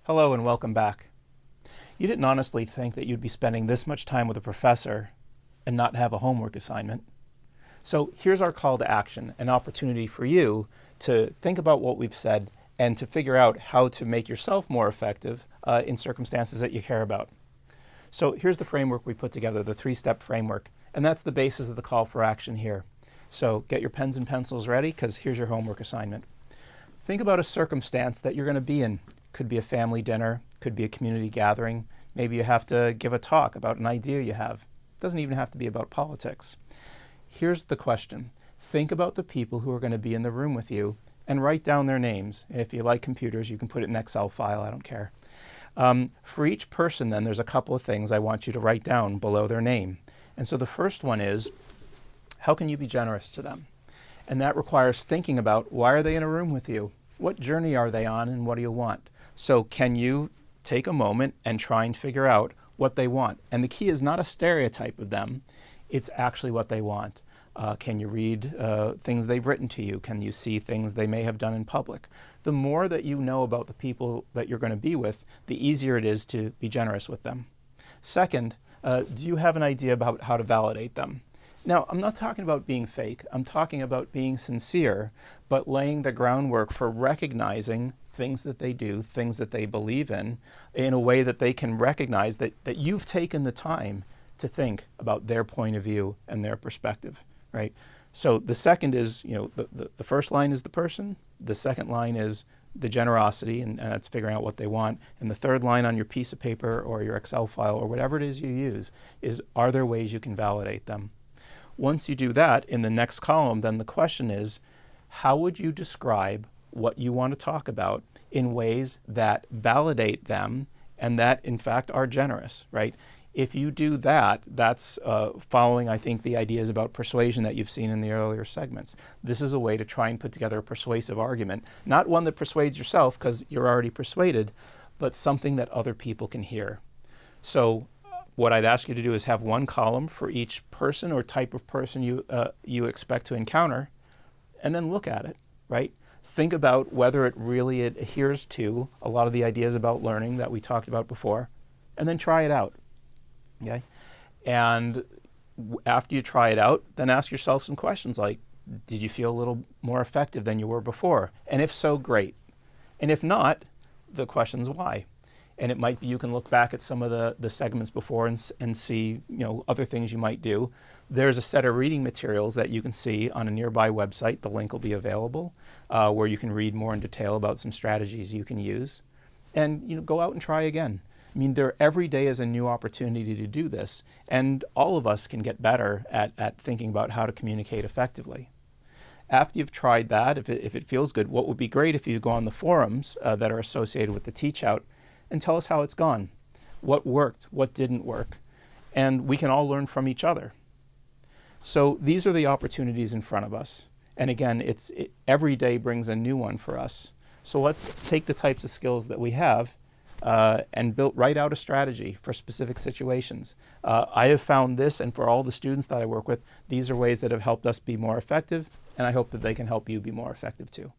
Hello and welcome back. You didn't honestly think that you'd be spending this much time with a professor and not have a homework assignment. So here's our call to action, an opportunity for you to think about what we've said and to figure out how to make yourself more effective in circumstances that you care about. So here's the framework we put together, the 3-step framework, and that's the basis of the call for action here. So get your pens and pencils ready, because here's your homework assignment. Think about a circumstance that you're going to be in. Could be a family dinner, could be a community gathering. Maybe you have to give a talk about an idea you have. It doesn't even have to be about politics. Here's the question. Think about the people who are going to be in the room with you and write down their names. If you like computers, you can put it in an Excel file, I don't care. For each person then, there's a couple of things I want you to write down below their name. And so the first one is, how can you be generous to them? And that requires thinking about, why are they in a room with you? What journey are they on and what do you want? So can you take a moment and try and figure out what they want? And the key is not a stereotype of them, it's actually what they want. Can you read things they've written to you? Can you see things they may have done in public? The more that you know about the people that you're going to be with, the easier it is to be generous with them. Second, do you have an idea about how to validate them? Now, I'm not talking about being fake. I'm talking about being sincere, but laying the groundwork for recognizing things that they do, things that they believe in a way that they can recognize that you've taken the time to think about their point of view and their perspective, right? So the second is, the first line is the person. The second line is the generosity, and that's figuring out what they want. And the third line on your piece of paper or your Excel file or whatever it is you use is, are there ways you can validate them? Once you do that, in the next column, then the question is, how would you describe what you want to talk about in ways that validate them and that, in fact, are generous, right? If you do that, that's following, I think, the ideas about persuasion that you've seen in the earlier segments. This is a way to try and put together a persuasive argument, not one that persuades yourself because you're already persuaded, but something that other people can hear. So what I'd ask you to do is have one column for each person or type of person you expect to encounter, and then look at it, right? Think about whether it really adheres to a lot of the ideas about learning that we talked about before, and then try it out, okay? And after you try it out, then ask yourself some questions like, did you feel a little more effective than you were before? And if so, great. And if not, the question's why. And it might be you can look back at some of the segments before and see other things you might do. There's a set of reading materials that you can see on a nearby website. The link will be available where you can read more in detail about some strategies you can use. And go out and try again. I mean, every day is a new opportunity to do this. And all of us can get better at thinking about how to communicate effectively. After you've tried that, if it feels good, what would be great if you go on the forums that are associated with the Teach Out and tell us how it's gone, what worked, what didn't work, and we can all learn from each other. So these are the opportunities in front of us. And again, every day brings a new one for us. So let's take the types of skills that we have and write out a strategy for specific situations. I have found this, and for all the students that I work with, these are ways that have helped us be more effective, and I hope that they can help you be more effective too.